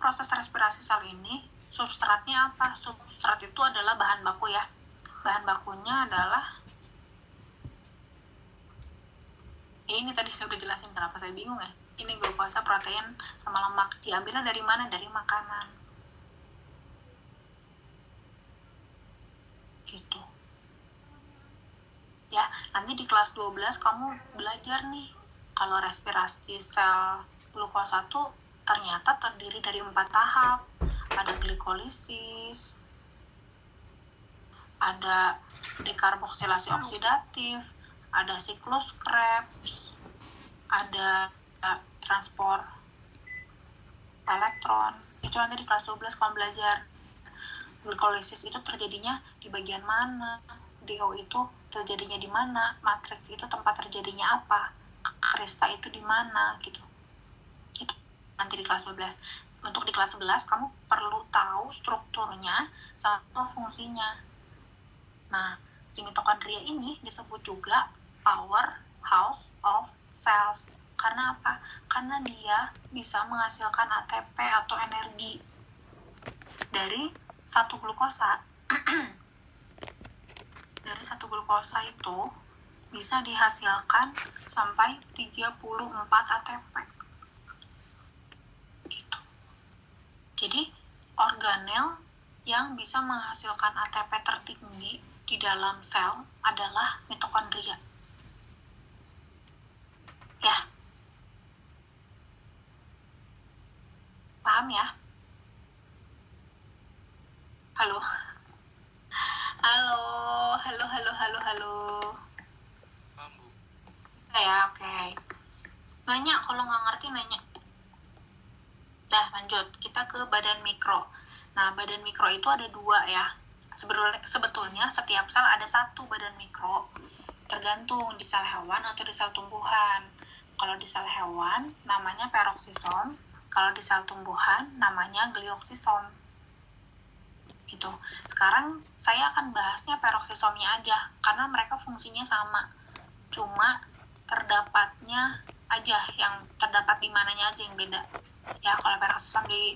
proses respirasi sel ini, substratnya apa? Substrat itu adalah bahan baku ya. Bahan bakunya adalah ini tadi saya udah jelasin kenapa saya bingung ya. Ini glukosa, protein, sama lemak. Diambilnya dari mana? Dari makanan. Gitu. Ya, nanti di kelas 12 kamu belajar nih. Kalau respirasi sel glukosa tuh ternyata terdiri dari 4 tahap. Ada glikolisis, ada dekarboksilasi oksidatif, ada siklus Krebs, ada transport elektron. Itu nanti di kelas 12 kamu belajar. Glikolisis itu terjadinya di bagian mana, DO itu terjadinya di mana, matriks itu tempat terjadinya apa, krista itu di mana gitu. Itu nanti di kelas 12. Untuk di kelas 11 kamu perlu tahu strukturnya sama fungsinya. Nah, si mitokondria ini disebut juga powerhouse of cells. Karena apa? Karena dia bisa menghasilkan ATP atau energi dari satu glukosa. Dari satu glukosa itu bisa dihasilkan sampai 34 ATP. Gitu. Jadi, organel yang bisa menghasilkan ATP tertinggi di dalam sel adalah mitokondria. Ya. Paham ya? Halo. Halo. Paham, Bu. Bisa ya, oke. Nanya, kalau nggak ngerti nanya. Dah, lanjut. Kita ke badan mikro. Nah, badan mikro itu ada 2 ya. Sebetulnya setiap sel ada 1 badan mikro. Tergantung di sel hewan atau di sel tumbuhan. Kalau di sel hewan, namanya peroksisom. Kalau di sel tumbuhan, namanya glioksisom. Gitu. Sekarang saya akan bahasnya peroksisomnya aja, karena mereka fungsinya sama. Cuma terdapatnya aja, yang terdapat di mananya aja yang beda. Ya, kalau peroksisom di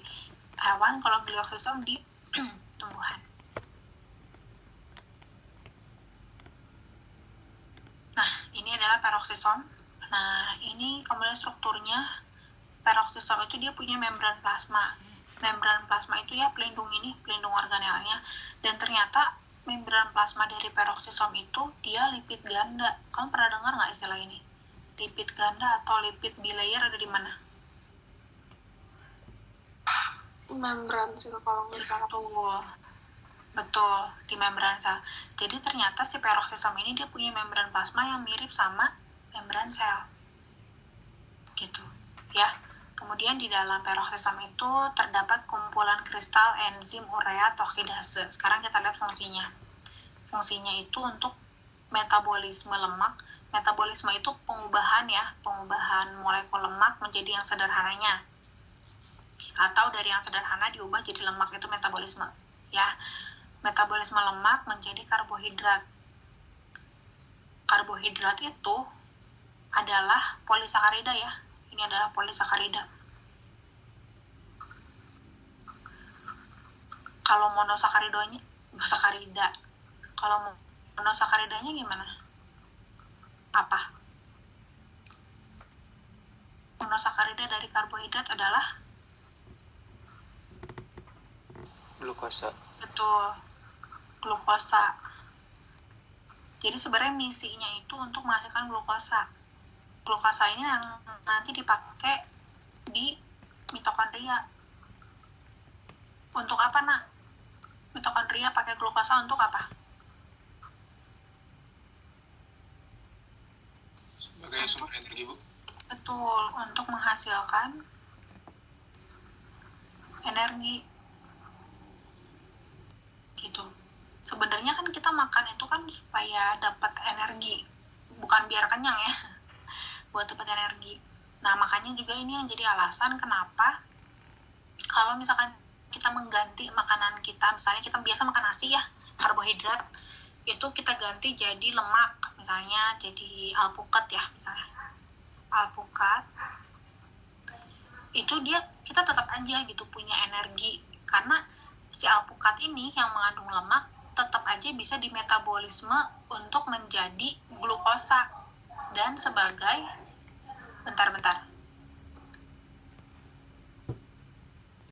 hewan, kalau glioksisom di tumbuhan. Nah, ini adalah peroksisom. Nah, ini kemudian strukturnya. Peroksisom itu dia punya membran plasma. Membran plasma itu ya pelindung organelnya. Dan ternyata membran plasma dari peroksisom itu dia lipid ganda. Kamu pernah dengar nggak istilah ini? Lipid ganda atau lipid bilayer ada di mana? Membran sel kalau nggak salah. Betul, di membran sel. Jadi ternyata si peroksisom ini dia punya membran plasma yang mirip sama membran sel. Gitu, ya. Kemudian di dalam peroksisom itu terdapat kumpulan kristal enzim urea oksidase. Sekarang kita lihat fungsinya. Fungsinya itu untuk metabolisme lemak. Metabolisme itu pengubahan molekul lemak menjadi yang sederhananya. Atau dari yang sederhana diubah jadi lemak, itu metabolisme. Ya, metabolisme lemak menjadi karbohidrat. Karbohidrat itu adalah polisakarida ya. Ini adalah polisakarida. Kalau monosakaridanya gimana? Apa? Monosakarida dari karbohidrat adalah Glukosa. betul, glukosa. Jadi sebenarnya misinya itu untuk menghasilkan glukosa. Glukosa ini yang nanti dipakai di mitokondria. Untuk apa, Nak? Mitokondria pakai glukosa untuk apa? Sebagai sumber energi, Bu. Betul, untuk menghasilkan energi. Gitu. Sebenarnya kan kita makan itu kan supaya dapat energi, bukan biar kenyang ya. Buat dapat energi. Nah, makanya juga ini yang jadi alasan kenapa kalau misalkan kita mengganti makanan kita, misalnya kita biasa makan nasi ya, karbohidrat, itu kita ganti jadi lemak, misalnya jadi alpukat ya, misalnya alpukat, itu kita tetap aja gitu punya energi, karena si alpukat ini yang mengandung lemak tetap aja bisa dimetabolisme untuk menjadi glukosa dan sebagai